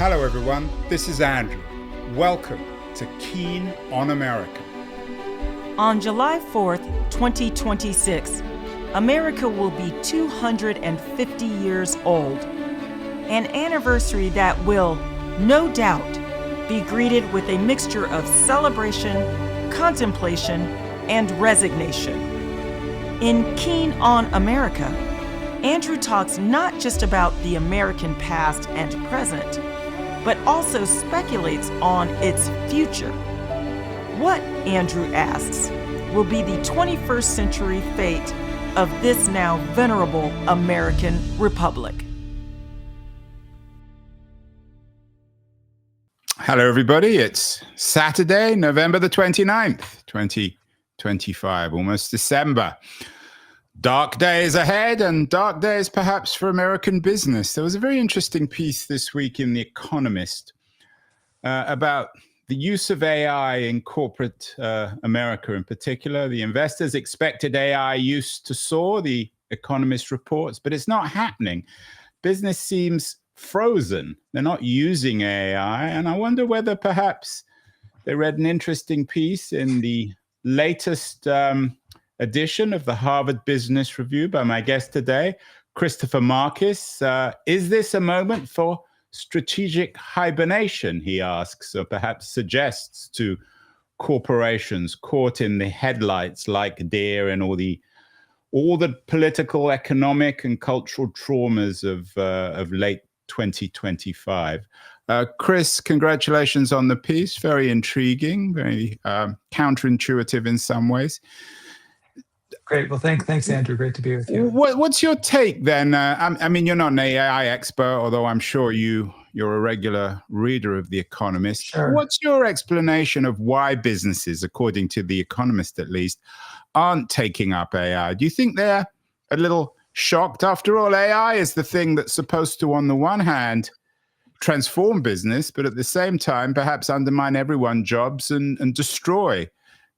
Hello everyone, this is Andrew. Welcome to Keen on America. On July 4th, 2026, America will be 250 years old. An anniversary that will, no doubt, be greeted with a mixture of celebration, contemplation, and resignation. In Keen on America, Andrew talks not just about the American past and present, but also speculates on its future. What, Andrew asks, will be the 21st century fate of this now venerable American republic? Hello everybody, it's Saturday, November the 29th, 2025, almost December. Dark days ahead and dark days perhaps for American business. There was a very interesting piece this week in The Economist about the use of AI in corporate America in particular. The investors expected AI use to soar, the Economist reports, but it's not happening. Business seems frozen. They're not using AI. And I wonder whether perhaps they read an interesting piece in the latest edition of the Harvard Business Review by my guest today, Christopher Marquis. Is this a moment for strategic hibernation, he asks, or perhaps suggests to corporations caught in the headlights like deer and all the political, economic, and cultural traumas of late 2025. Chris, congratulations on the piece. Very intriguing, very counterintuitive in some ways. Great. Well, thanks, Andrew. Great to be with you. What's your take then? I mean, you're not an AI expert, although I'm sure you're a regular reader of The Economist. Sure. What's your explanation of why businesses, according to The Economist at least, aren't taking up AI? Do you think they're a little shocked? After all, AI is the thing that's supposed to, on the one hand, transform business, but at the same time, perhaps undermine everyone's jobs and destroy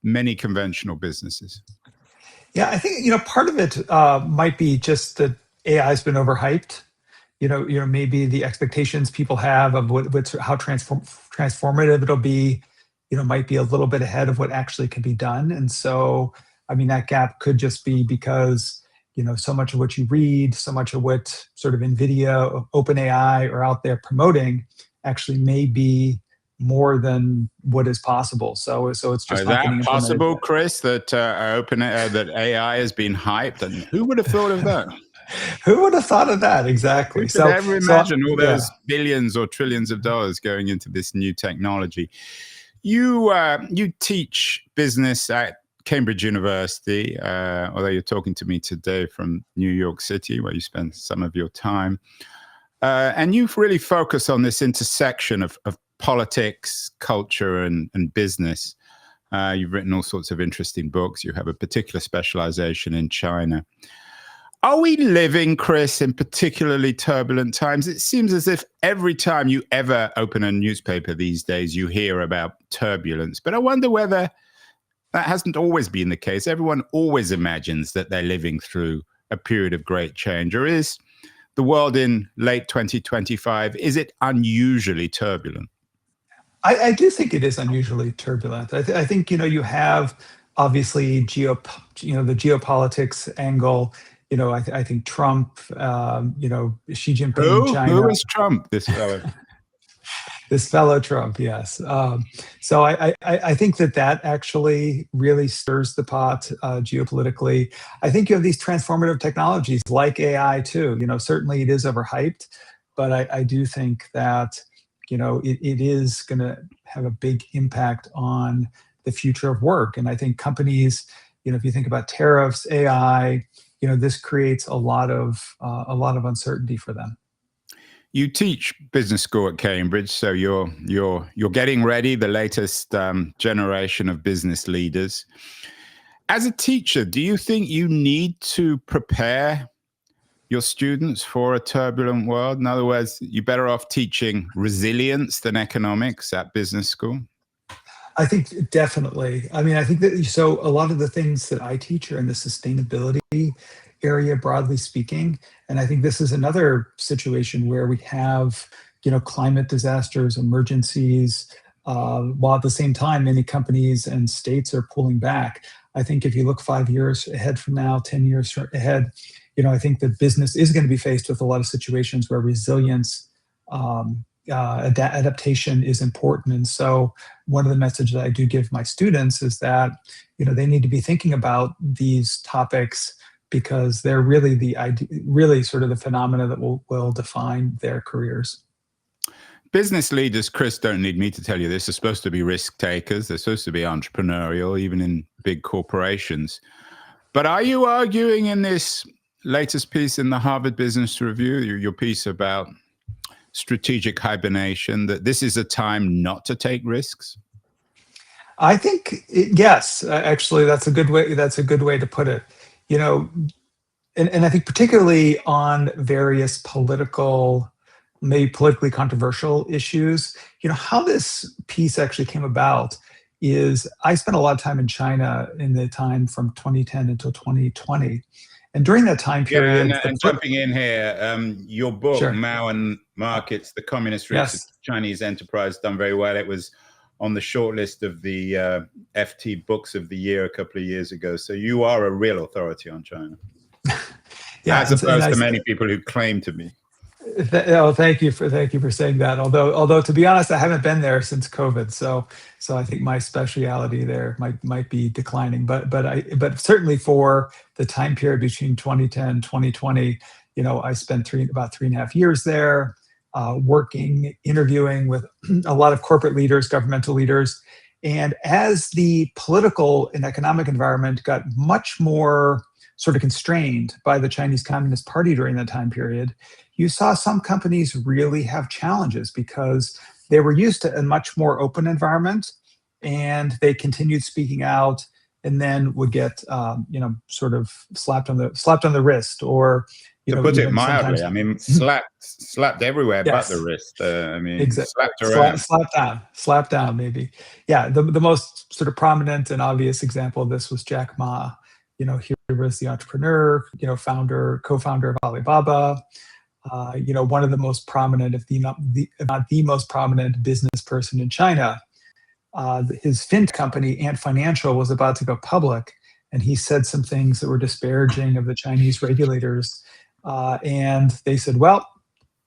many conventional businesses. Yeah, I think part of it might be just that AI has been overhyped. Maybe the expectations people have of how transformative it'll be, might be a little bit ahead of what actually can be done. And so, I mean, that gap could just be because so much of what you read, so much of what sort of NVIDIA, OpenAI are out there promoting actually may be more than what is possible. So it's just is that possible, Chris? That that AI has been hyped, and who would have thought of that? Who would have thought of that? Exactly. Who could ever imagine all those billions or trillions of dollars going into this new technology? You teach business at Cambridge University, although you're talking to me today from New York City, where you spend some of your time, and you really focus on this intersection of politics, culture, and business. You've written all sorts of interesting books. You have a particular specialization in China. Are we living, Chris, in particularly turbulent times? It seems as if every time you ever open a newspaper these days, you hear about turbulence. But I wonder whether that hasn't always been the case. Everyone always imagines that they're living through a period of great change. Or is the world in late 2025, is it unusually turbulent? I do think it is unusually turbulent. I think you have obviously the geopolitics angle. I think Trump, Xi Jinping, China. Who is Trump? This fellow. This fellow Trump, yes. So I think that actually really stirs the pot geopolitically. I think you have these transformative technologies like AI too. Certainly it is overhyped, but I do think that it is going to have a big impact on the future of work. And I think companies, if you think about tariffs, AI, this creates a lot of uncertainty for them. You teach business school at Cambridge, so you're getting ready the latest generation of business leaders. As a teacher, do you think you need to prepare your students for a turbulent world? In other words, you're better off teaching resilience than economics at business school? I think definitely. I mean, I think that so a lot of the things that I teach are in the sustainability area, broadly speaking. And I think this is another situation where we have, climate disasters, emergencies, while at the same time, many companies and states are pulling back. I think if you look 5 years ahead from now, 10 years ahead, I think that business is going to be faced with a lot of situations where resilience, adaptation is important. And so one of the messages I do give my students is that, they need to be thinking about these topics because they're really sort of the phenomena that will define their careers. Business leaders, Chris, don't need me to tell you this, are supposed to be risk takers. They're supposed to be entrepreneurial, even in big corporations. But are you arguing in this latest piece in the Harvard Business Review, your piece about strategic hibernation, that this is a time not to take risks? I think yes. Actually, that's a good way. That's a good way to put it. And I think particularly on various maybe politically controversial issues. How this piece actually came about is I spent a lot of time in China in the time from 2010 until 2020. And during that time period... Yeah, and jumping in here, your book, Sure. Mao and Markets, The Communist Roots of Chinese Enterprise, done very well. It was on the shortlist of the FT Books of the Year a couple of years ago. So you are a real authority on China. As opposed to many people who claim to be. Thank you for saying that. Although to be honest, I haven't been there since COVID, so I think my speciality there might be declining. But certainly for the time period between 2010 and 2020, I spent about 3.5 years there, working, interviewing with a lot of corporate leaders, governmental leaders, and as the political and economic environment got much more sort of constrained by the Chinese Communist Party during that time period, you saw some companies really have challenges because they were used to a much more open environment, and they continued speaking out, and then would get sort of slapped on the wrist, or to put it mildly, I mean, slapped everywhere but the wrist. Exactly. Slapped around. Slapped down, maybe. Yeah, the most sort of prominent and obvious example of this was Jack Ma. He was the entrepreneur, co-founder of Alibaba. One of the most prominent, if not the most prominent business person in China. His fintech company, Ant Financial, was about to go public, and he said some things that were disparaging of the Chinese regulators. And they said, well,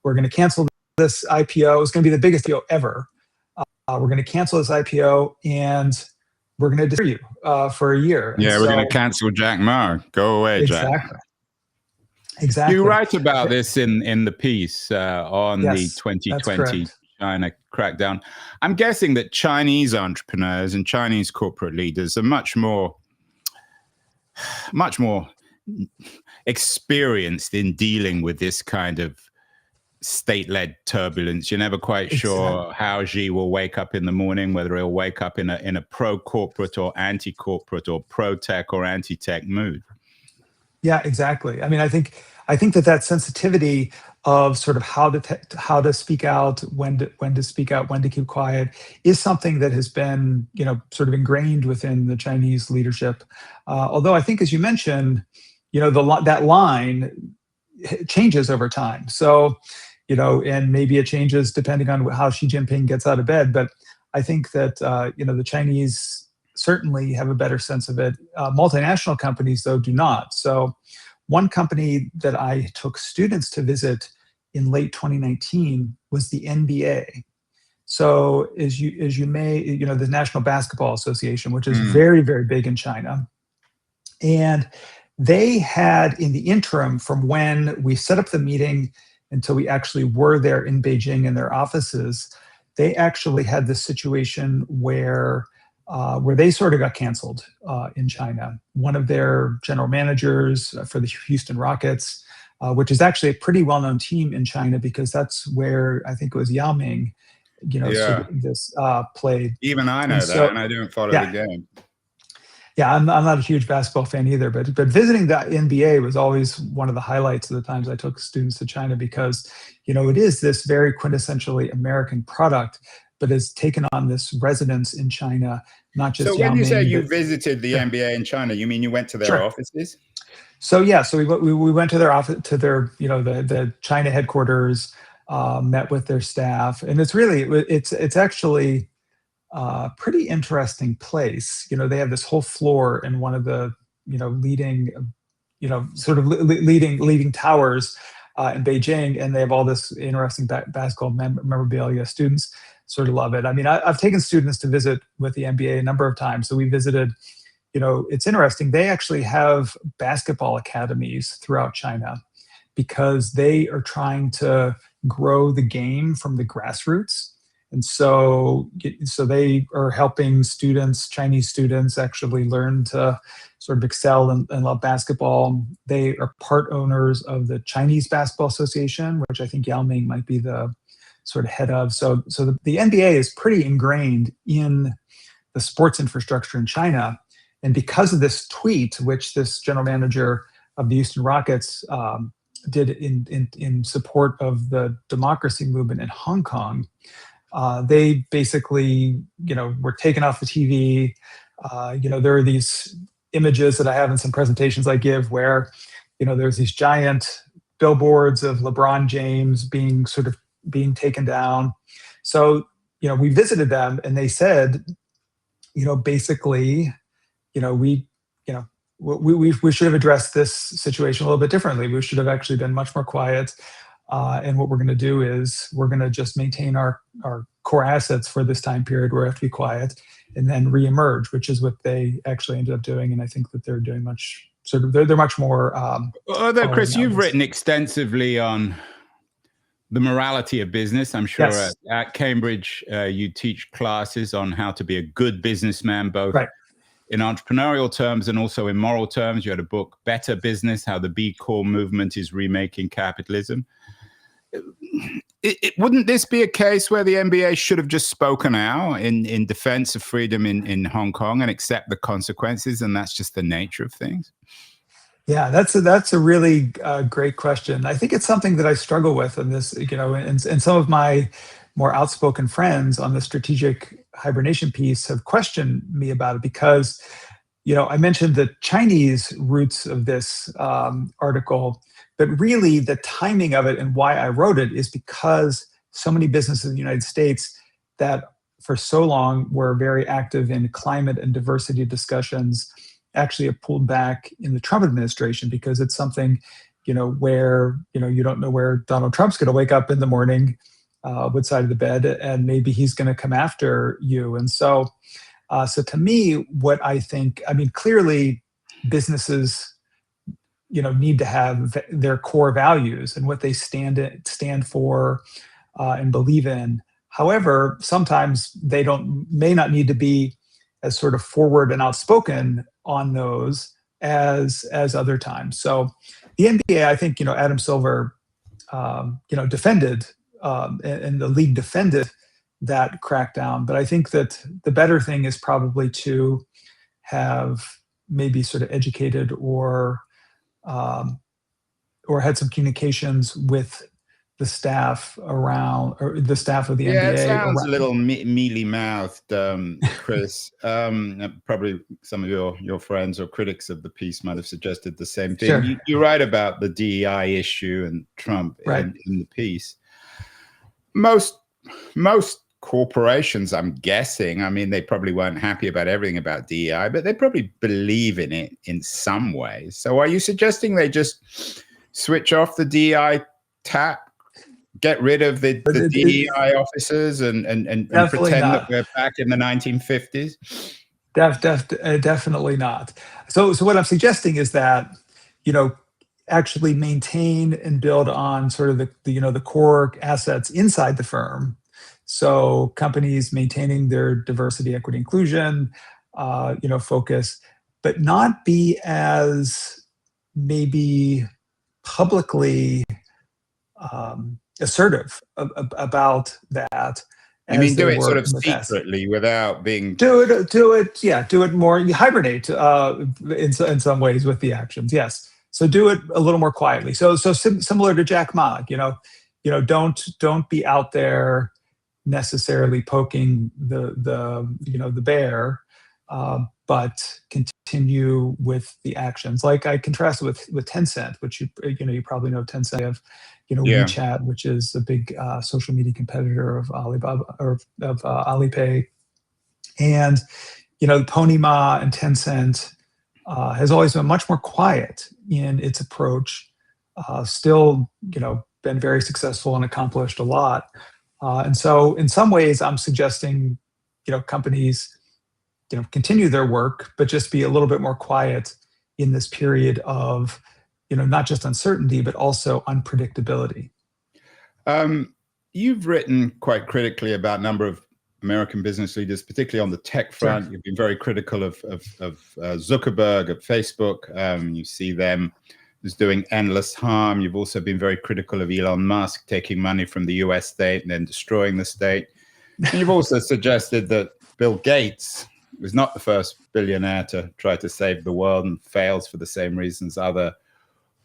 we're going to cancel this IPO. It's going to be the biggest IPO ever. We're going to cancel this IPO, and we're going to deter you for a year. And we're going to cancel Jack Ma. Go away, Jack. Exactly. You write about this in the piece on the 2020 China crackdown. I'm guessing that Chinese entrepreneurs and Chinese corporate leaders are much more experienced in dealing with this kind of state-led turbulence. You're never quite sure how Xi will wake up in the morning, whether he'll wake up in a pro-corporate or anti-corporate or pro-tech or anti-tech mood. Yeah, exactly. I mean, I think that sensitivity of sort of how to speak out, when to speak out, when to keep quiet, is something that has been sort of ingrained within the Chinese leadership. Although I think, as you mentioned, that line changes over time. So and maybe it changes depending on how Xi Jinping gets out of bed. But I think that the Chinese certainly have a better sense of it. Multinational companies, though, do not. So one company that I took students to visit in late 2019 was the NBA. So as you may, the National Basketball Association, which is very, very big in China. And they had, in the interim from when we set up the meeting until we actually were there in Beijing in their offices, they actually had this situation where they sort of got canceled in China. One of their general managers for the Houston Rockets, which is actually a pretty well-known team in China because that's where I think it was Yao Ming, sort of this played. Even I know that, and I don't follow the game. Yeah, I'm not a huge basketball fan either, but visiting the NBA was always one of the highlights of the times I took students to China because, it is this very quintessentially American product, but has taken on this resonance in China, not just. So when you say you visited the NBA in China, you mean you went to their offices? So we went to their office, to their the China headquarters. met with their staff, and it's actually a pretty interesting place. They have this whole floor in one of the leading sort of leading towers in Beijing, and they have all this interesting basketball memorabilia. Students sort of love it. I mean, I've taken students to visit with the NBA a number of times. So we visited. It's interesting. They actually have basketball academies throughout China because they are trying to grow the game from the grassroots. And so they are helping Chinese students, actually learn to sort of excel and love basketball. They are part owners of the Chinese Basketball Association, which I think Yao Ming might be the sort of head of. So the NBA is pretty ingrained in the sports infrastructure in China. And because of this tweet, which this general manager of the Houston Rockets did in support of the democracy movement in Hong Kong, they basically, were taken off the TV. There are these images that I have in some presentations I give where, there's these giant billboards of LeBron James being taken down. So, we visited them and they said, basically, we should have addressed this situation a little bit differently. We should have actually been much more quiet. And what we're going to do is we're going to just maintain our core assets for this time period where we have to be quiet and then reemerge, which is what they actually ended up doing. And I think that they're doing they're much more. Although, Chris, you've written extensively on the morality of business. I'm sure Yes. at Cambridge, you teach classes on how to be a good businessman, both Right. in entrepreneurial terms and also in moral terms. You had a book, Better Business, How the B Corp Movement is Remaking Capitalism. Wouldn't this be a case where the NBA should have just spoken out in defense of freedom in Hong Kong and accept the consequences, and that's just the nature of things? Yeah, that's a really great question. I think it's something that I struggle with in this, and some of my more outspoken friends on the strategic hibernation piece have questioned me about it because, I mentioned the Chinese roots of this article, but really the timing of it and why I wrote it is because so many businesses in the United States that for so long were very active in climate and diversity discussions actually have pulled back in the Trump administration because it's something, where, you don't know where Donald Trump's going to wake up in the morning, what side of the bed, and maybe he's going to come after you. And so to me, what I think, clearly businesses, need to have their core values and what they stand for and believe in. However, sometimes they may not need to be as sort of forward and outspoken on those as other times. So the NBA, I think, Adam Silver, defended and the league defended that crackdown. But I think that the better thing is probably to have maybe sort of educated or had some communications with the staff around, or the staff of the NBA. Yeah, it sounds a little mealy-mouthed, Chris. Probably some of your friends or critics of the piece might have suggested the same thing. Sure. You write about the DEI issue and Trump in the piece. Most corporations, I'm guessing, they probably weren't happy about everything about DEI, but they probably believe in it in some way. So are you suggesting they just switch off the DEI tap, get rid of the DEI officers and pretend that we're back in the 1950s? Definitely not. So what I'm suggesting is that, actually maintain and build on sort of the core assets inside the firm. So companies maintaining their diversity, equity, inclusion, focus, but not be as maybe publicly assertive about that. You mean do it sort of secretly without being... Do it more, hibernate in some ways with the actions, yes. So do it a little more quietly. So similar to Jack Ma, don't be out there necessarily poking the bear, but continue with the actions. Like I contrast it with Tencent, which you probably know Tencent. They have Yeah. WeChat, which is a big social media competitor of Alibaba or of Alipay, and Ponyma and Tencent has always been much more quiet in its approach. Still, been very successful and accomplished a lot. And so, in some ways, I'm suggesting, companies, continue their work, but just be a little bit more quiet in this period of, not just uncertainty, but also unpredictability. You've written quite critically about a number of American business leaders, particularly on the tech front. Sure. You've been very critical of Zuckerberg at Facebook. You see them as doing endless harm. You've also been very critical of Elon Musk taking money from the US state and then destroying the state. And you've also suggested that Bill Gates was not the first billionaire to try to save the world and fails for the same reasons other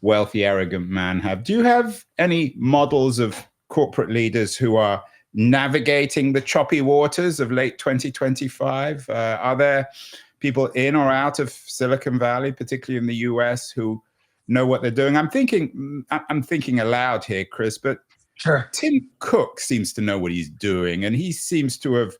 wealthy, arrogant men have. Do you have any models of corporate leaders who are navigating the choppy waters of late 2025? Are there people in or out of Silicon Valley, particularly in the US, who know what they're doing? I'm thinking aloud here, Chris, but sure. Tim Cook seems to know what he's doing, and he seems to have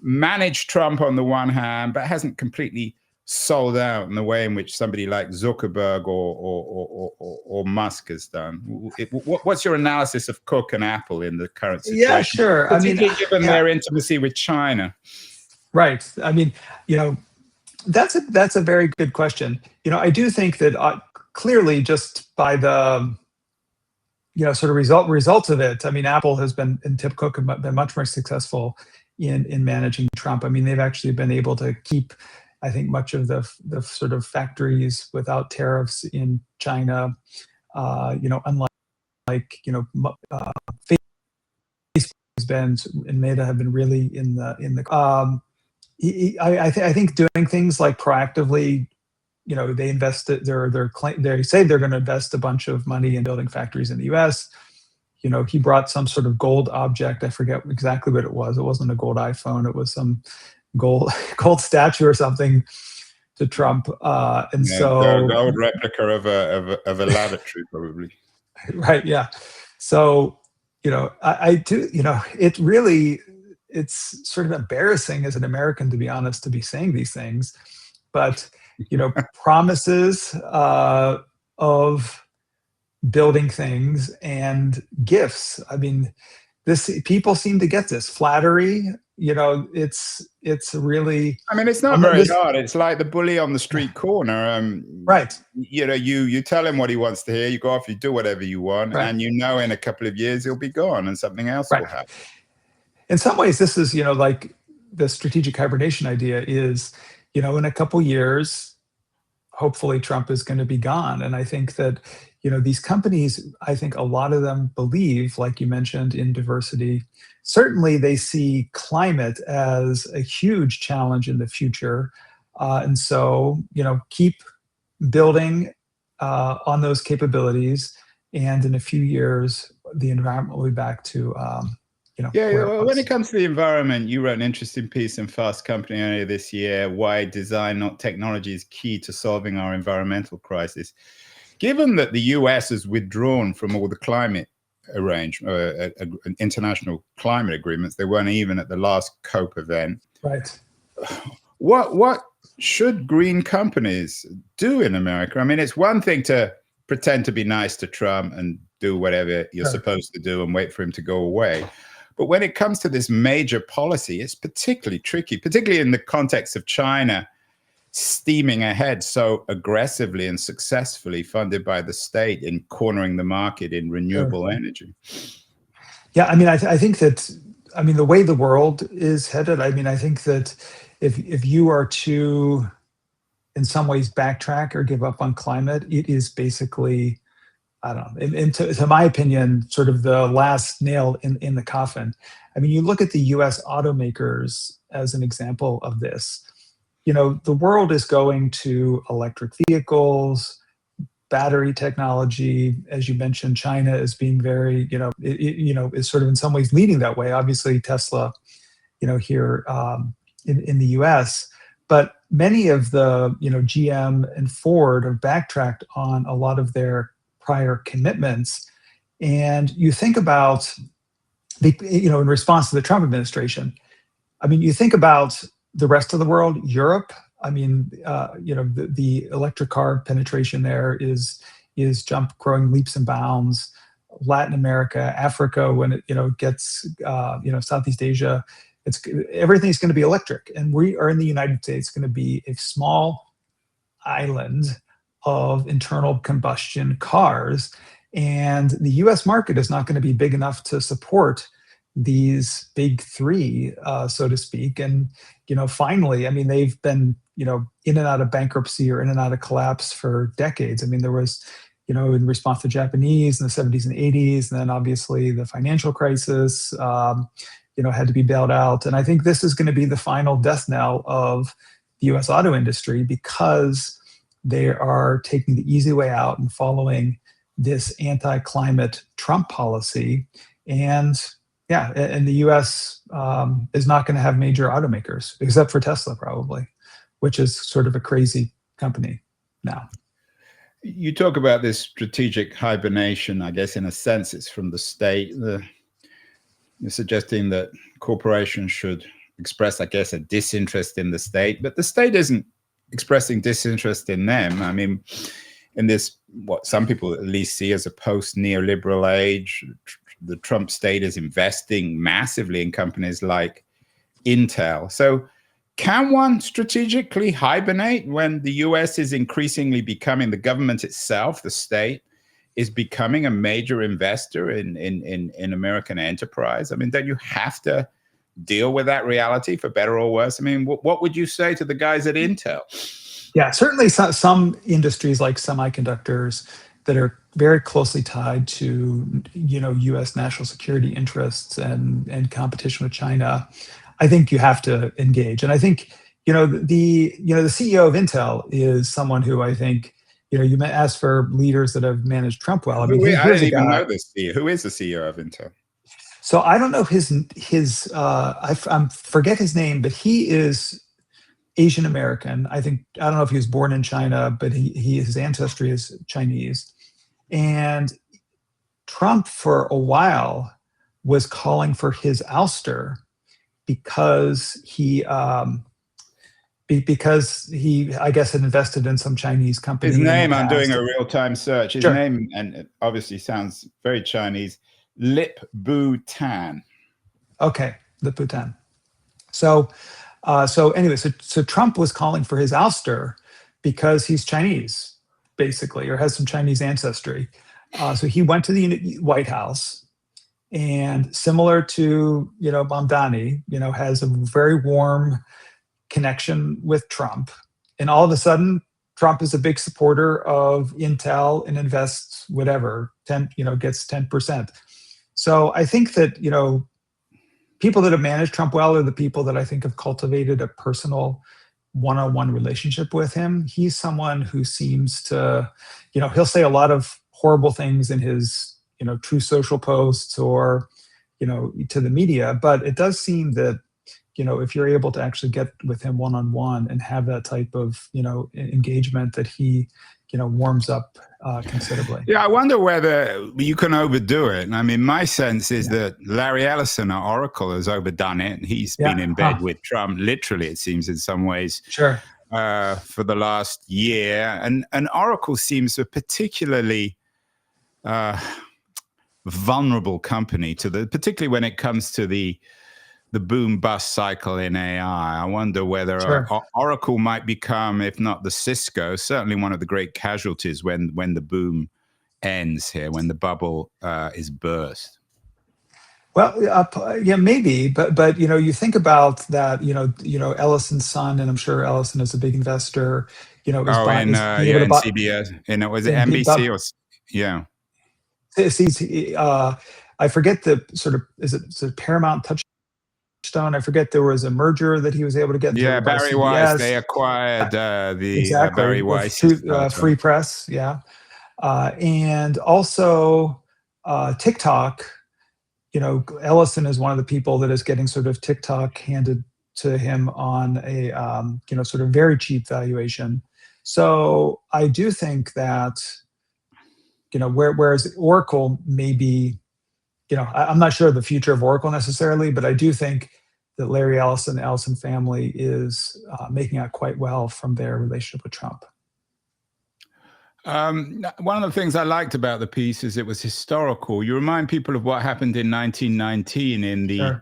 managed Trump on the one hand, but hasn't completely sold out in the way in which somebody like Zuckerberg or Musk has done. What's your analysis of Cook and Apple in the current situation? Yeah, sure. Particularly given their intimacy with China. Right. That's a very good question. I do think that clearly, just by the sort of results of it, Apple has been, and Tim Cook have been much more successful in managing Trump. They've actually been able to keep, I think, much of the sort of factories without tariffs in China. Unlike Facebook has been, and Meta have been really in the. I think doing things like proactively, they invest. They say they're going to invest a bunch of money in building factories in the U.S. He brought some sort of gold object. I forget exactly what it was. It wasn't a gold iPhone. It was some gold statue or something to Trump. The gold replica of a lavatory, probably. Right. Yeah. So, I do. It really. It's sort of embarrassing as an American, to be honest, to be saying these things, but promises of building things and gifts. People seem to get this flattery. It's really. It's not very hard. It's like the bully on the street corner. Right. You tell him what he wants to hear. You go off. You do whatever you want, right. And in a couple of years he'll be gone, and something else will happen. In some ways, this is, like the strategic hibernation idea is, in a couple years, hopefully Trump is going to be gone. And I think that, these companies, I think a lot of them believe, like you mentioned, in diversity. Certainly they see climate as a huge challenge in the future. And so, keep building on those capabilities. And in a few years, the environment will be back to, when it comes to the environment, you wrote an interesting piece in Fast Company earlier this year, why design, not technology, is key to solving our environmental crisis. Given that the US has withdrawn from all the climate international climate agreements, they weren't even at the last COP event. Right. What should green companies do in America? It's one thing to pretend to be nice to Trump and do whatever you're supposed to do and wait for him to go away. But when it comes to this major policy, it's particularly tricky, particularly in the context of China steaming ahead so aggressively and successfully, funded by the state, in cornering the market in renewable energy. Yeah, I think that, the way the world is headed, I think that if you are to, in some ways, backtrack or give up on climate, it is basically, I don't know, and to my opinion, sort of the last nail in the coffin. You look at the US automakers as an example of this. The world is going to electric vehicles, battery technology. As you mentioned, China is being very, is sort of in some ways leading that way. Obviously, Tesla, here in the US. But many of the, GM and Ford have backtracked on a lot of their prior commitments. And you think about, in response to the Trump administration, I mean, you think about the rest of the world, Europe. I mean, the electric car penetration there is growing leaps and bounds. Latin America, Africa, when it gets Southeast Asia, everything's going to be electric, and we are in the United States going to be a small island of internal combustion cars, and the U.S. market is not going to be big enough to support these big three, so to speak. And finally, I mean, they've been in and out of bankruptcy or in and out of collapse for decades. I mean, there was in response to Japanese in the 70s and 80s, and then obviously the financial crisis, had to be bailed out. And I think this is going to be the final death knell of the U.S. auto industry, because they are taking the easy way out and following this anti-climate Trump policy. And the U.S. Is not going to have major automakers, except for Tesla probably, which is sort of a crazy company now. You talk about this strategic hibernation. I guess in a sense it's from the state. You're suggesting that corporations should express, I guess, a disinterest in the state, but the state isn't expressing disinterest in them. I mean, in this, what some people at least see as a post-neoliberal age, the Trump state is investing massively in companies like Intel. So can one strategically hibernate when the US is increasingly becoming, the government itself, the state, is becoming a major investor in American enterprise? I mean, don't you have to deal with that reality for better or worse? I mean, what would you say to the guys at Intel? Yeah, certainly some industries like semiconductors that are very closely tied to U.S. national security interests and competition with China, I think you have to engage. And I think the CEO of Intel is someone who I think you may ask for leaders that have managed Trump well. I mean, I didn't even know this CEO. Who is the CEO of Intel? So I don't know I forget his name, but he is Asian American. I don't know if he was born in China, but his ancestry is Chinese. And Trump for a while was calling for his ouster because he I guess had invested in some Chinese company. His name, I'm doing a real-time search. His Sure. name, and it obviously sounds very Chinese, Lip Bu Tan. Okay, Lip Bu Tan. So anyway, so Trump was calling for his ouster because he's Chinese, basically, or has some Chinese ancestry. So he went to the White House, and similar to Mamdani, has a very warm connection with Trump, and all of a sudden Trump is a big supporter of Intel and invests whatever gets 10%. So I think that people that have managed Trump well are the people that I think have cultivated a personal one-on-one relationship with him. He's someone who seems to he'll say a lot of horrible things in his true social posts or to the media, but it does seem that if you're able to actually get with him one-on-one and have that type of, engagement, that he, warms up considerably. Yeah, I wonder whether you can overdo it. I mean, my sense is that Larry Ellison at Oracle has overdone it. And he's been in bed with Trump, literally, it seems, in some ways. Sure. For the last year. And Oracle seems a particularly vulnerable company particularly when it comes to the boom bust cycle in AI. I wonder whether Sure. Oracle might become, if not the Cisco, certainly one of the great casualties when the boom ends here, when the bubble is burst. Well, yeah, maybe, but you think about that. Ellison's son, and I'm sure Ellison is a big investor. In CBS, and was it NBC or yeah? I forget the sort of is it Paramount Touchstone? I forget, there was a merger that he was able to get. Yeah, Barry Weiss. They acquired Barry Weiss Free Press. Yeah, and also TikTok. Ellison is one of the people that is getting sort of TikTok handed to him on a sort of very cheap valuation. So I do think that whereas Oracle may be, I'm not sure of the future of Oracle necessarily, but I do think that Larry Ellison, the Ellison family, is making out quite well from their relationship with Trump. One of the things I liked about the piece is it was historical. You remind people of what happened in 1919 in the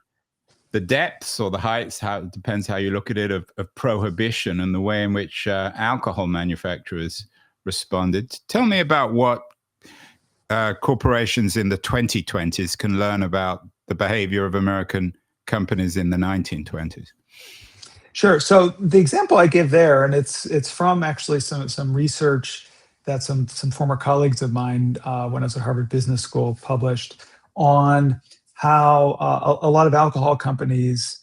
depths or the heights, it depends how you look at it, of prohibition and the way in which alcohol manufacturers responded. Tell me about what corporations in the 2020s can learn about the behavior of American companies in the 1920s. Sure. So the example I give there, and it's from actually some research that some former colleagues of mine when I was at Harvard Business School published on how a lot of alcohol companies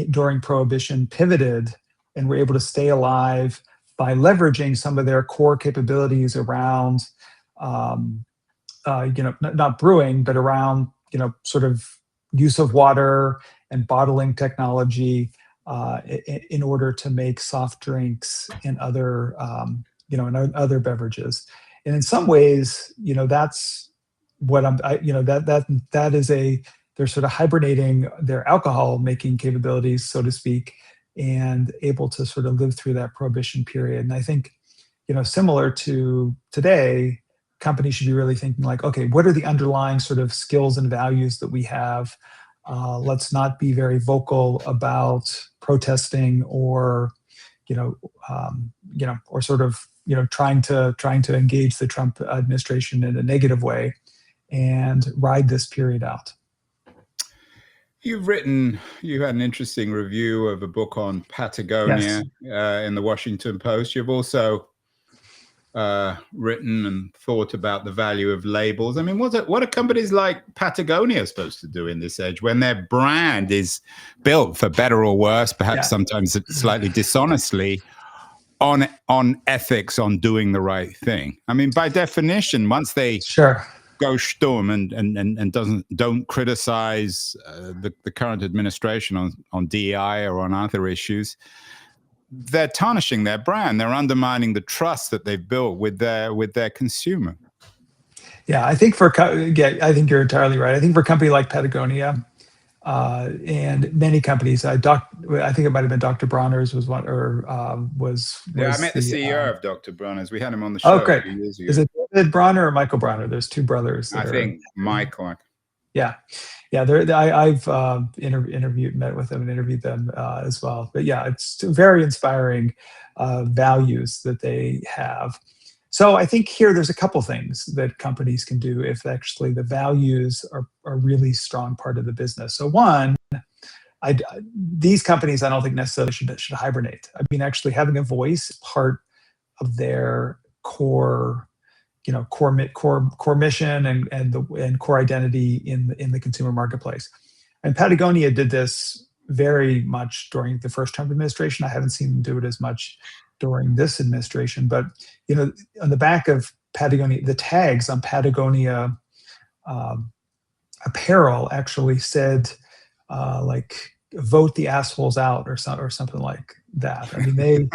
during Prohibition pivoted and were able to stay alive by leveraging some of their core capabilities around, not brewing, but around, sort of use of water and bottling technology in order to make soft drinks and other, and other beverages. And in some ways, that's what that is they're sort of hibernating their alcohol making capabilities, so to speak, and able to sort of live through that prohibition period. And I think, similar to today, companies should be really thinking like, okay, what are the underlying sort of skills and values that we have? Let's not be very vocal about protesting or, or sort of, trying to engage the Trump administration in a negative way and ride this period out. You had an interesting review of a book on Patagonia in the Washington Post. You've also written and thought about the value of labels. I mean, what are companies like Patagonia supposed to do in this age when their brand is built, for better or worse, perhaps sometimes slightly dishonestly, on ethics, on doing the right thing? I mean, by definition, once they go sturm and don't criticize the current administration on DEI or on other issues, they're tarnishing their brand. They're undermining the trust that they've built with their consumer. Yeah, I think I think you're entirely right. I think for a company like Patagonia and many companies, I think it might have been Dr. Bronner's was one, or was. Yeah, I met the CEO of Dr. Bronner's. We had him on the show. Oh, great. Is it David Bronner or Michael Bronner? There's two brothers. I think Michael. Yeah. I've met with them and interviewed them as well. But yeah, it's very inspiring values that they have. So I think here there's a couple things that companies can do if actually the values are a really strong part of the business. So one, these companies I don't think necessarily should hibernate. I mean, actually having a voice is part of their core mission and core identity in the consumer marketplace. And Patagonia did this very much during the first Trump administration. I haven't seen them do it as much during this administration, but on the back of Patagonia, the tags on Patagonia apparel actually said like "vote the assholes out" or something like that. I mean, they,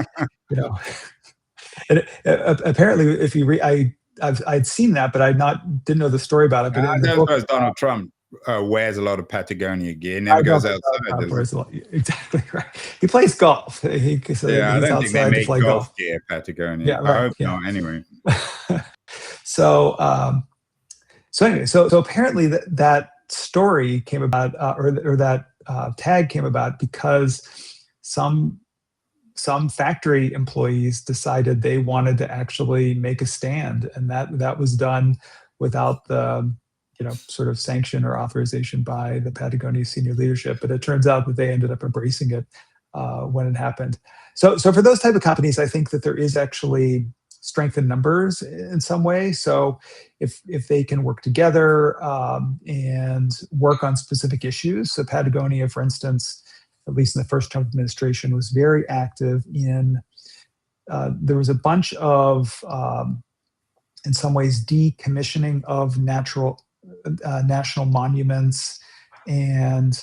apparently, if you read, I'd seen that, but didn't know the story about it. But that's because Donald Trump wears a lot of Patagonia gear. Never goes outside. Exactly right. He plays golf. I don't think they make golf gear, Patagonia. Yeah, right. I hope not. Anyway. So apparently that story came about, or that tag came about because some factory employees decided they wanted to actually make a stand, and that was done without the sort of sanction or authorization by the Patagonia senior leadership. But it turns out that they ended up embracing it when it happened. So for those type of companies, I think that there is actually strength in numbers in some way. So if they can work together and work on specific issues. So Patagonia, for instance, at least in the first Trump administration, was very active in, there was a bunch of, in some ways, decommissioning of national monuments and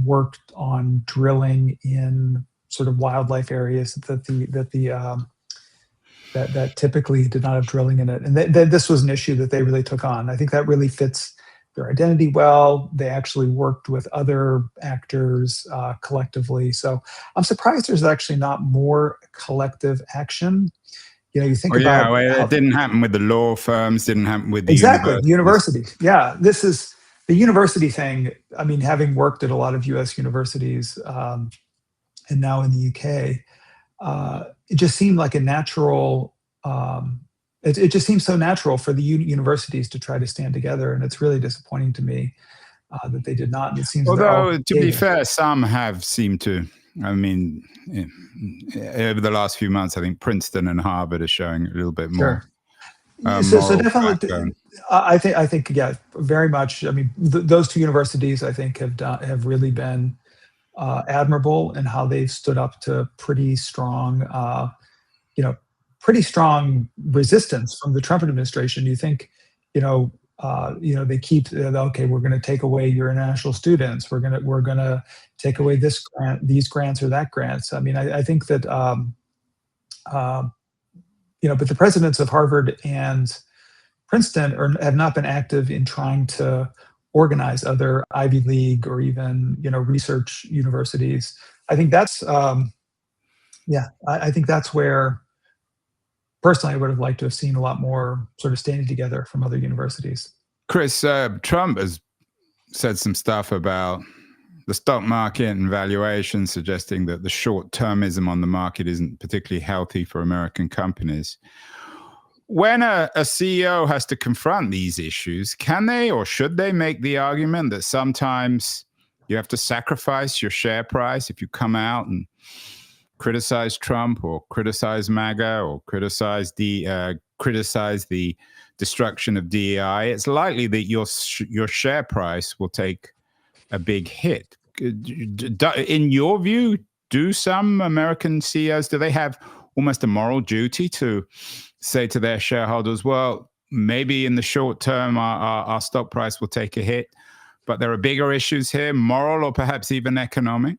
worked on drilling in sort of wildlife areas that typically did not have drilling in it. And this was an issue that they really took on. I think that really fits their identity well. They actually worked with other actors collectively. So I'm surprised there's actually not more collective action. You think about well, it didn't happen with the law firms, didn't happen with the exactly universities. Yeah, this is the university thing. I mean, having worked at a lot of U.S. universities and now in the UK, it just seemed like a natural. It just seems so natural for the universities to try to stand together, and it's really disappointing to me that they did not. And it seems, although to be fair, some have seemed to. I mean, over the last few months, I think Princeton and Harvard are showing a little bit more. Sure. So definitely, I think, yeah, very much. I mean, those two universities, I think, have really been admirable in how they've stood up to pretty strong resistance from the Trump administration. You think, they keep okay, we're going to take away your international students. We're going to take away this grant, these grants or that grants. I mean, I think that but the presidents of Harvard and Princeton have not been active in trying to organize other Ivy League or even research universities. I think that's I think that's where personally I would have liked to have seen a lot more sort of standing together from other universities. Chris, Trump has said some stuff about the stock market and valuation, suggesting that the short-termism on the market isn't particularly healthy for American companies. When a CEO has to confront these issues, can they or should they make the argument that sometimes you have to sacrifice your share price if you come out and criticize Trump or criticize MAGA or criticize the destruction of DEI? It's likely that your share price will take a big hit. In your view, do some American CEOs, do they have almost a moral duty to say to their shareholders, well, maybe in the short term our stock price will take a hit, but there are bigger issues here, moral or perhaps even economic?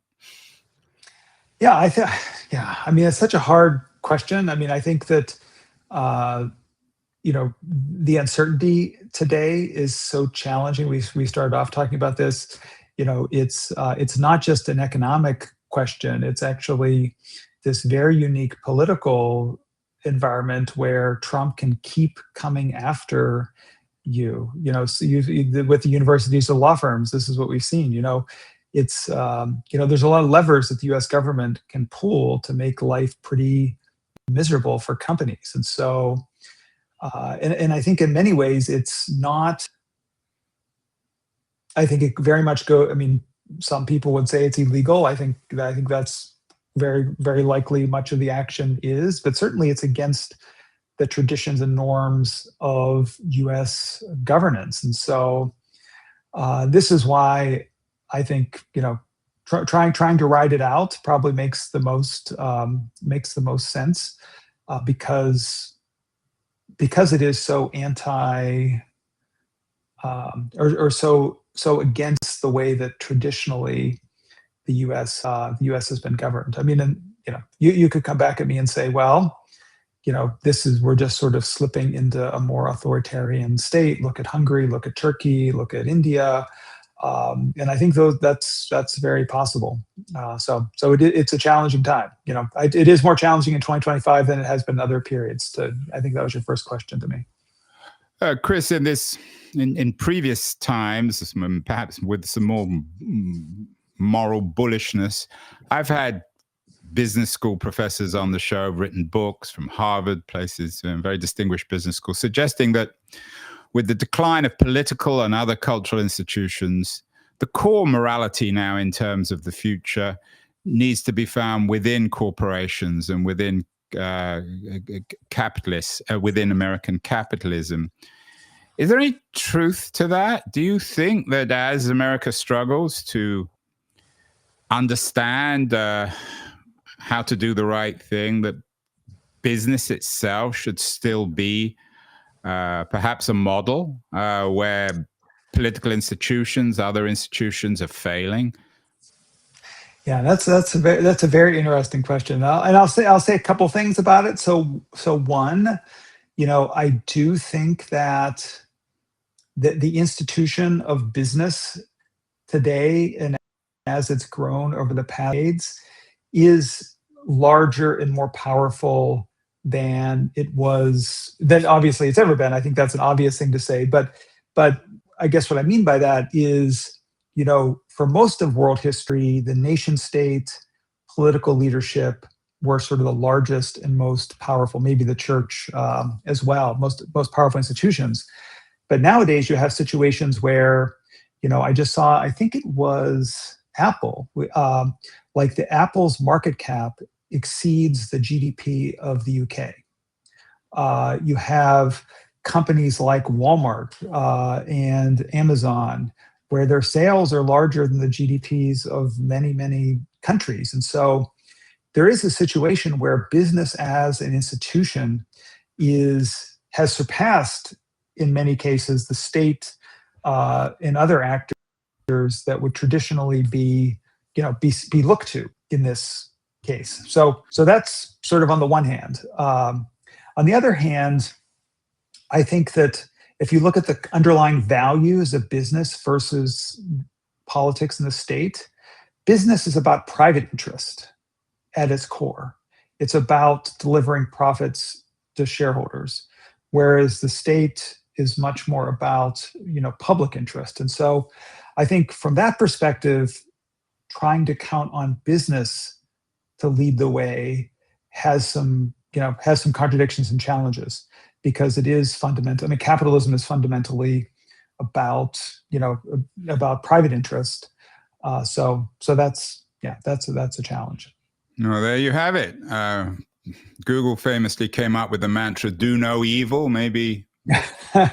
Yeah, I mean, it's such a hard question. I mean, I think that the uncertainty today is so challenging. We started off talking about this. It's not just an economic question. It's actually this very unique political environment where Trump can keep coming after you. With the universities, the law firms, this is what we've seen. It's there's a lot of levers that the U.S. government can pull to make life pretty miserable for companies, and so and I think in many ways it's not. I think it very much I mean, some people would say it's illegal. I think that's very, very likely much of the action is, but certainly it's against the traditions and norms of U.S. governance, and so this is why I think trying to ride it out probably makes the most sense because it is so anti or so against the way that traditionally the U.S. has been governed. I mean, and you could come back at me and say, well, we're just sort of slipping into a more authoritarian state. Look at Hungary, look at Turkey, look at India. And I think that's very possible. So it's a challenging time. It is more challenging in 2025 than it has been in other periods. I think that was your first question to me. Chris, in previous times, perhaps with some more moral bullishness, I've had business school professors on the show, written books from Harvard, places, very distinguished business schools, suggesting that with the decline of political and other cultural institutions, the core morality now in terms of the future needs to be found within corporations and within capitalists, within American capitalism. Is there any truth to that? Do you think that as America struggles to understand how to do the right thing, that business itself should still be perhaps a model where political institutions, other institutions are failing? Yeah, that's a very interesting question. I'll say a couple things about it. So one, I do think that the institution of business today, and as it's grown over the past decades, is larger and more powerful than obviously it's ever been. I think that's an obvious thing to say, but I guess what I mean by that is, for most of world history, the nation state, political leadership were sort of the largest and most powerful, maybe the church as well, most powerful institutions. But nowadays you have situations where, I just saw, I think it was Apple, like the Apple's market cap exceeds the GDP of the UK. You have companies like Walmart and Amazon, where their sales are larger than the GDPs of many, many countries. And so there is a situation where business as an institution has surpassed, in many cases, the state and other actors that would traditionally be looked to in this case. So that's sort of on the one hand. On the other hand, I think that if you look at the underlying values of business versus politics and the state, business is about private interest at its core. It's about delivering profits to shareholders, whereas the state is much more about, public interest. And so I think from that perspective, trying to count on business to lead the way has some contradictions and challenges, because it is fundamental. I mean, capitalism is fundamentally about private interest. So that's a challenge. Well, there you have it. Google famously came up with the mantra, do no evil. Maybe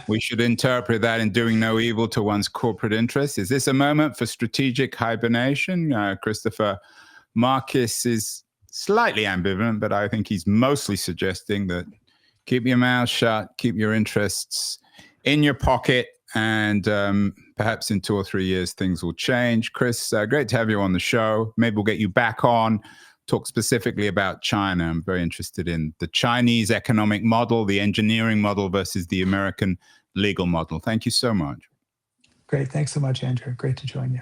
we should interpret that in doing no evil to one's corporate interests. Is this a moment for strategic hibernation? Christopher Marquis is slightly ambivalent, but I think he's mostly suggesting that keep your mouth shut, keep your interests in your pocket, and perhaps in 2 or 3 years, things will change. Chris, great to have you on the show. Maybe we'll get you back on, talk specifically about China. I'm very interested in the Chinese economic model, the engineering model versus the American legal model. Thank you so much. Great. Thanks so much, Andrew. Great to join you.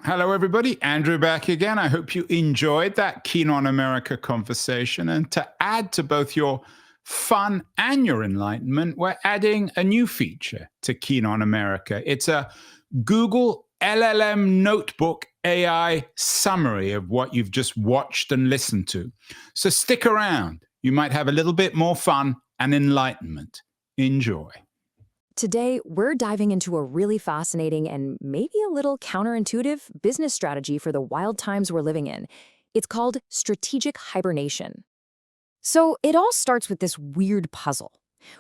Hello, everybody. Andrew back again. I hope you enjoyed that Keen on America conversation. And to add to both your fun and your enlightenment, we're adding a new feature to Keen on America. It's a Google LLM Notebook AI summary of what you've just watched and listened to. So stick around. You might have a little bit more fun and enlightenment. Enjoy. Today, we're diving into a really fascinating and maybe a little counterintuitive business strategy for the wild times we're living in. It's called strategic hibernation. So it all starts with this weird puzzle.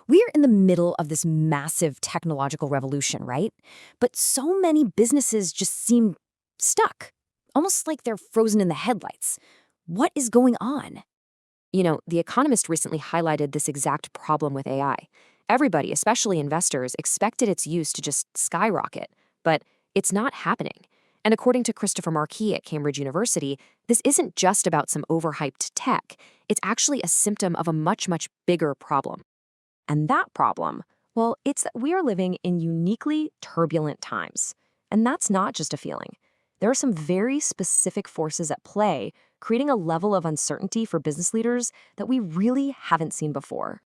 We're in the middle of this massive technological revolution, right? But so many businesses just seem stuck, almost like they're frozen in the headlights. What is going on? The Economist recently highlighted this exact problem with AI. Everybody, especially investors, expected its use to just skyrocket, but it's not happening. And according to Christopher Marquis at Cambridge University, this isn't just about some overhyped tech. It's actually a symptom of a much, much bigger problem. And that problem, well, it's that we are living in uniquely turbulent times. And that's not just a feeling. There are some very specific forces at play, creating a level of uncertainty for business leaders that we really haven't seen before.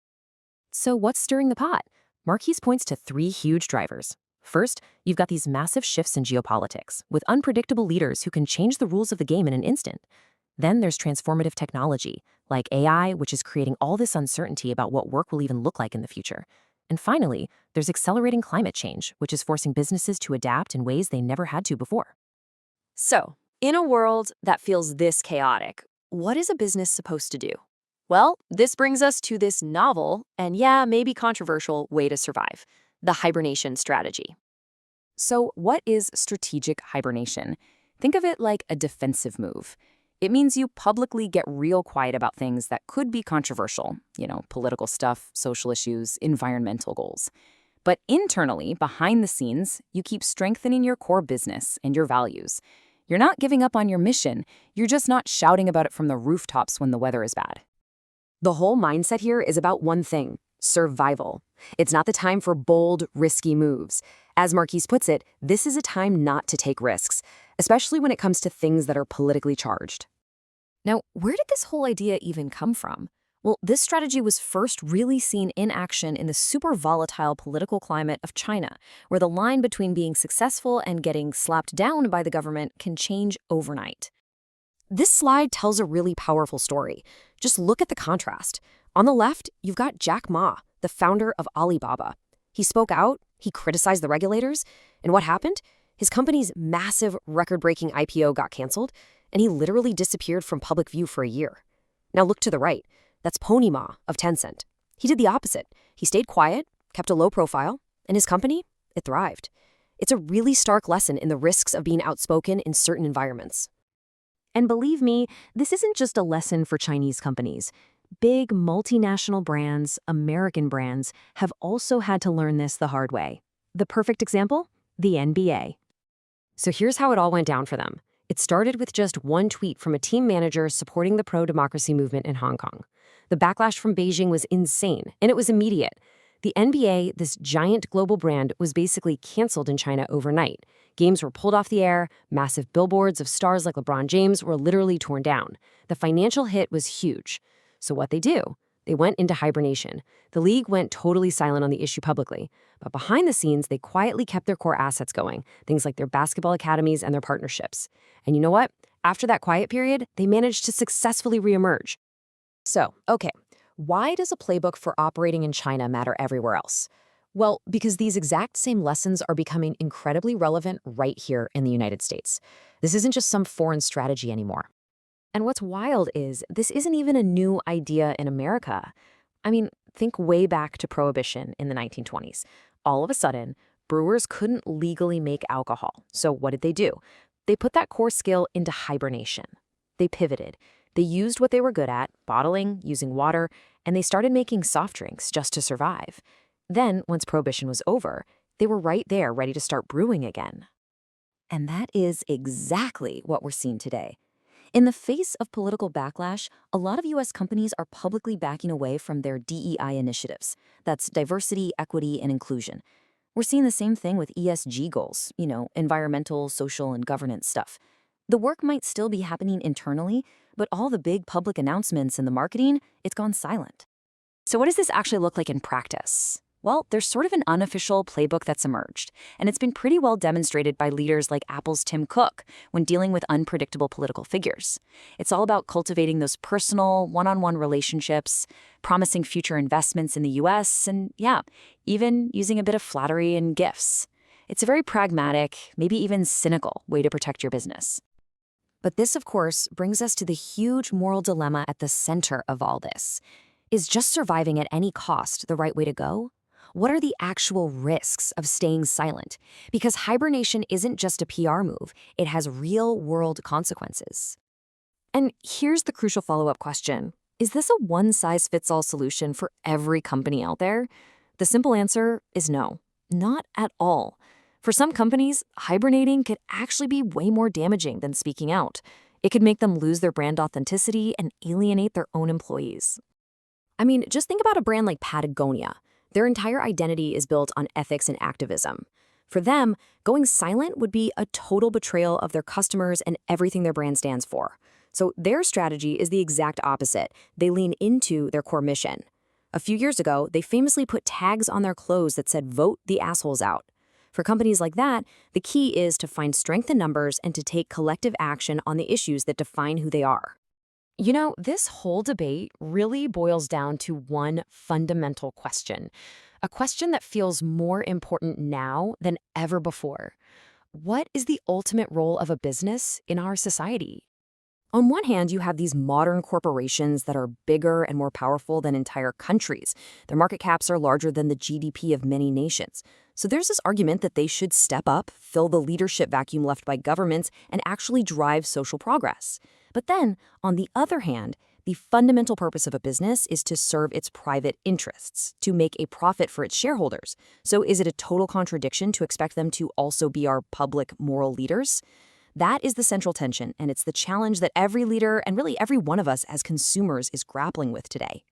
So what's stirring the pot? Marquis points to 3 huge drivers. First, you've got these massive shifts in geopolitics, with unpredictable leaders who can change the rules of the game in an instant. Then there's transformative technology, like AI, which is creating all this uncertainty about what work will even look like in the future. And finally, there's accelerating climate change, which is forcing businesses to adapt in ways they never had to before. So, in a world that feels this chaotic, what is a business supposed to do? Well, this brings us to this novel, and maybe controversial, way to survive: the hibernation strategy. So what is strategic hibernation? Think of it like a defensive move. It means you publicly get real quiet about things that could be controversial, political stuff, social issues, environmental goals. But internally, behind the scenes, you keep strengthening your core business and your values. You're not giving up on your mission, you're just not shouting about it from the rooftops when the weather is bad. The whole mindset here is about one thing: survival. It's not the time for bold, risky moves. As Marquis puts it, this is a time not to take risks, especially when it comes to things that are politically charged. Now, where did this whole idea even come from? Well, this strategy was first really seen in action in the super volatile political climate of China, where the line between being successful and getting slapped down by the government can change overnight. This slide tells a really powerful story. Just look at the contrast. On the left, you've got Jack Ma, the founder of Alibaba. He spoke out, he criticized the regulators, and what happened? His company's massive, record-breaking IPO got canceled, and he literally disappeared from public view for a year. Now look to the right. That's Pony Ma of Tencent. He did the opposite. He stayed quiet, kept a low profile, and his company, it thrived. It's a really stark lesson in the risks of being outspoken in certain environments. And believe me, this isn't just a lesson for Chinese companies. Big multinational brands, American brands, have also had to learn this the hard way. The perfect example? The NBA. So here's how it all went down for them. It started with just one tweet from a team manager supporting the pro-democracy movement in Hong Kong. The backlash from Beijing was insane, and it was immediate. The NBA, this giant global brand, was basically canceled in China overnight. Games were pulled off the air, massive billboards of stars like LeBron James were literally torn down. The financial hit was huge. So what they do? They went into hibernation. The league went totally silent on the issue publicly. But behind the scenes, they quietly kept their core assets going, things like their basketball academies and their partnerships. And you know what? After that quiet period, they managed to successfully reemerge. So, okay, why does a playbook for operating in China matter everywhere else? Well, because these exact same lessons are becoming incredibly relevant right here in the United States. This isn't just some foreign strategy anymore. And what's wild is this isn't even a new idea in America. I mean, think way back to Prohibition in the 1920s. All of a sudden, brewers couldn't legally make alcohol. So what did they do? They put that core skill into hibernation. They pivoted. They used what they were good at, bottling, using water, and they started making soft drinks just to survive. Then, once Prohibition was over, they were right there ready to start brewing again. And that is exactly what we're seeing today. In the face of political backlash, a lot of U.S. companies are publicly backing away from their DEI initiatives. That's diversity, equity, and inclusion. We're seeing the same thing with ESG goals, environmental, social, and governance stuff. The work might still be happening internally, but all the big public announcements and the marketing, it's gone silent. So what does this actually look like in practice? Well, there's sort of an unofficial playbook that's emerged, and it's been pretty well demonstrated by leaders like Apple's Tim Cook when dealing with unpredictable political figures. It's all about cultivating those personal, one-on-one relationships, promising future investments in the US, and even using a bit of flattery and gifts. It's a very pragmatic, maybe even cynical way to protect your business. But this, of course, brings us to the huge moral dilemma at the center of all this. Is just surviving at any cost the right way to go? What are the actual risks of staying silent? Because hibernation isn't just a PR move, it has real-world consequences. And here's the crucial follow-up question. Is this a one-size-fits-all solution for every company out there? The simple answer is no, not at all. For some companies, hibernating could actually be way more damaging than speaking out. It could make them lose their brand authenticity and alienate their own employees. I mean, just think about a brand like Patagonia. Their entire identity is built on ethics and activism. For them, going silent would be a total betrayal of their customers and everything their brand stands for. So their strategy is the exact opposite. They lean into their core mission. A few years ago, they famously put tags on their clothes that said, "Vote the assholes out." For companies like that, the key is to find strength in numbers and to take collective action on the issues that define who they are. This whole debate really boils down to one fundamental question, a question that feels more important now than ever before. What is the ultimate role of a business in our society? On one hand, you have these modern corporations that are bigger and more powerful than entire countries. Their market caps are larger than the GDP of many nations. So there's this argument that they should step up, fill the leadership vacuum left by governments, and actually drive social progress. But then, on the other hand, The fundamental purpose of a business is to serve its private interests, to make a profit for its shareholders. So is it a total contradiction to expect them to also be our public moral leaders? That is the central tension, and it's the challenge that every leader and really every one of us as consumers is grappling with today.